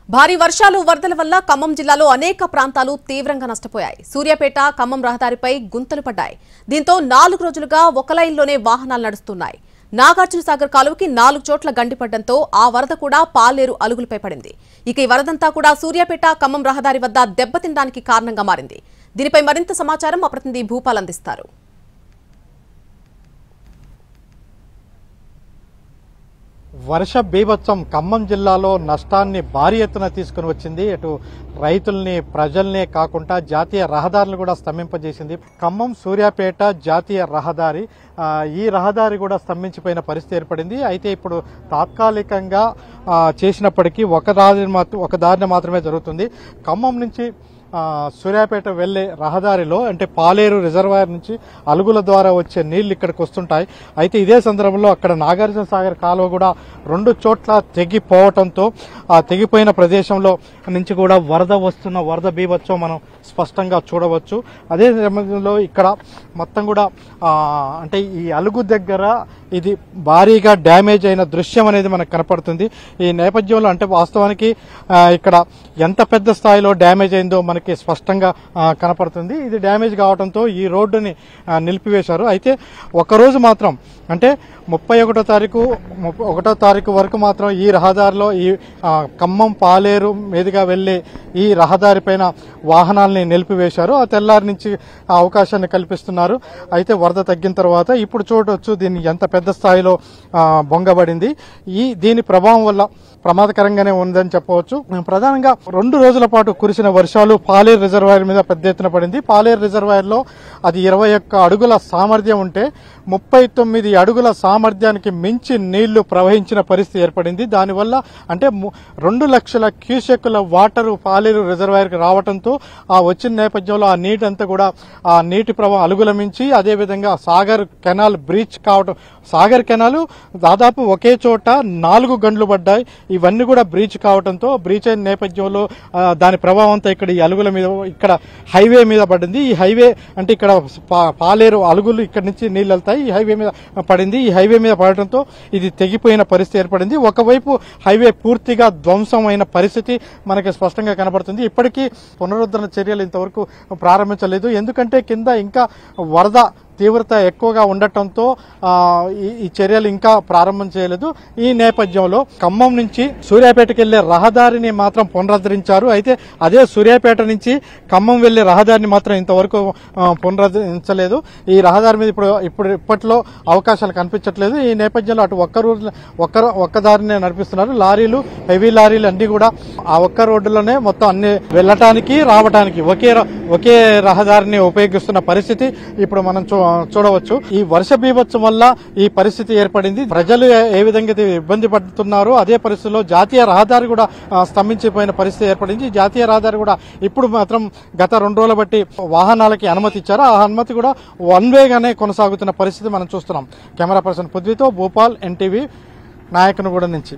భారీ వర్షాలు వరదల వల్ల ఖమ్మం జిల్లాలో అనేక ప్రాంతాలు తీవ్రంగా నష్టపోయాయి. సూర్యాపేట ఖమ్మం రహదారిపై గుంతలు పడ్డాయి. దీంతో 4 రోజులుగా ఒక లైన్లోనే వాహనాలు నడుస్తున్నాయి. నాగార్జునసాగర్ కాలువకి 4 చోట్ల గండిపడడంతో ఆ వరద కూడా పాలేరు అలుగులపై పడింది. ఇక ఈ వరదంతా కూడా సూర్యాపేట ఖమ్మం రహదారి వద్ద దెబ్బతినడానికి కారణంగా మారింది. దీనిపై మరింత సమాచారం మా ప్రతినిధి భూపాల్ అందిస్తారు. వర్ష బీభత్సం ఖమ్మం జిల్లాలో నష్టాన్ని భారీ ఎత్తున తీసుకుని వచ్చింది. అటు రైతుల్ని ప్రజల్నే కాకుండా జాతీయ రహదారులను కూడా స్తంభింపజేసింది. ఖమ్మం సూర్యాపేట జాతీయ రహదారి ఈ రహదారి కూడా స్తంభించిపోయిన పరిస్థితి ఏర్పడింది. అయితే ఇప్పుడు తాత్కాలికంగా చేసినప్పటికీ ఒక దారిని మాత్రమే జరుగుతుంది. ఖమ్మం నుంచి సూర్యాపేట వెళ్లే రహదారిలో అంటే పాలేరు రిజర్వాయర్ నుంచి అలుగుల ద్వారా వచ్చే నీళ్లు ఇక్కడికి వస్తుంటాయి. అయితే ఇదే సందర్భంలో అక్కడ నాగార్జునసాగర్ కాలువ కూడా 2 చోట్ల తెగిపోవడంతో ఆ తెగిపోయిన ప్రదేశంలో నుంచి కూడా వరద బీభత్సం మనం స్పష్టంగా చూడవచ్చు. అదే సమయంలో ఇక్కడ మొత్తం కూడా అంటే ఈ అలుగు దగ్గర ఇది భారీగా డ్యామేజ్ అయిన దృశ్యం అనేది మనకు కనపడుతుంది. ఈ నేపథ్యంలో అంటే వాస్తవానికి ఇక్కడ ఎంత పెద్ద స్థాయిలో డ్యామేజ్ అయిందో మనకి స్పష్టంగా కనపడుతుంది. ఇది డ్యామేజ్ కావడంతో ఈ రోడ్డుని నిలిపివేశారు. అయితే ఒకరోజు మాత్రం అంటే 31వ తారీఖు వరకు మాత్రం ఈ రహదారిలో ఈ ఖమ్మం పాలేరు మీదుగా వెళ్లే ఈ రహదారి పైన వాహనాలని నిలిపివేశారు. ఆ తెల్లారి నుంచి అవకాశాన్ని కల్పిస్తున్నారు. అయితే వరద తగ్గిన తర్వాత ఇప్పుడు చూడవచ్చు దీన్ని ఎంత పెద్ద స్థాయిలో బొంగబడింది. దీని ప్రభావం వల్ల ప్రమాదకరంగానే ఉందని చెప్పవచ్చు. ప్రధానంగా 2 రోజుల పాటు కురిసిన వర్షాలు పాలేరు రిజర్వాయర్ మీద పెద్ద ఎత్తున పడింది. పాలేరు రిజర్వాయర్ లో అది 21 అడుగుల సామర్థ్యం ఉంటే 39 అడుగుల సామర్థ్యానికి మించి నీళ్లు ప్రవహించిన పరిస్థితి ఏర్పడింది. దానివల్ల అంటే 2 లక్షల క్యూసెక్కుల వాటర్ పాలేరు రిజర్వాయర్ కి రావడంతో ఆ వచ్చిన నేపథ్యంలో ఆ నీటి అంతా కూడా ఆ నీటి ప్రవాహం అలుగుల మించి అదేవిధంగా సాగర్ కెనాల్ బ్రీచ్ కావడం, సాగర్ కెనాల్ దాదాపు ఒకే చోట 4 గంటలు పడ్డాయి. ఇవన్నీ కూడా బ్రీచ్ కావడంతో బ్రీచ్ అయిన నేపథ్యంలో దాని ప్రభావం అంతా ఇక్కడ ఈ అలుగుల మీద ఇక్కడ హైవే మీద పడింది. ఈ హైవే అంటే ఇక్కడ పాలేరు అలుగులు ఇక్కడ నుంచి నీళ్ళు వెళ్తాయి. ఈ హైవే మీద పడింది. ఈ హైవే మీద పడటంతో ఇది తెగిపోయిన పరిస్థితి ఏర్పడింది. ఒకవైపు హైవే పూర్తిగా ధ్వంసమైన పరిస్థితి మనకి స్పష్టంగా కనబడుతుంది. ఇప్పటికీ పునరుద్ధరణ చర్యలు ఇంతవరకు ప్రారంభించలేదు. ఎందుకంటే కింద ఇంకా వరద తీవ్రత ఎక్కువగా ఉండటంతో ఈ చర్యలు ఇంకా ప్రారంభం చేయలేదు. ఈ నేపథ్యంలో ఖమ్మం నుంచి సూర్యాపేటకి వెళ్లే రహదారిని మాత్రం పునరుద్ధరించారు. అయితే అదే సూర్యాపేట నుంచి ఖమ్మం వెళ్లే రహదారిని మాత్రం ఇంతవరకు పునరుద్ధరించలేదు. ఈ రహదారి మీద ఇప్పట్లో అవకాశాలు కనిపించట్లేదు. ఈ నేపథ్యంలో అటు ఒక్క దారినే నడిపిస్తున్నారు. లారీలు, హెవీ లారీలు అన్ని కూడా ఆ ఒక్క రోడ్డులోనే మొత్తం అన్ని వెళ్లటానికి రావడానికి ఒకే రహదారిని ఉపయోగిస్తున్న పరిస్థితి ఇప్పుడు మనం చూడవచ్చు. ఈ వర్ష బీభత్సం వల్ల ఈ పరిస్థితి ఏర్పడింది. ప్రజలు ఏ విధంగా ఇబ్బంది పడుతున్నారో అదే పరిస్థితిలో జాతీయ రహదారి కూడా స్తంభించిపోయిన పరిస్థితి ఏర్పడింది. జాతీయ రహదారి కూడా ఇప్పుడు మాత్రం గత 2 రోజుల బట్టి వాహనాలకి అనుమతి ఇచ్చారు. ఆ అనుమతి కూడా వన్ వేగానే కొనసాగుతున్న పరిస్థితి మనం చూస్తున్నాం. కెమెరా పర్సన్ పృథ్వీతో భూపాల్, ఎన్టీవీ, నాయకనగూడ నుంచి.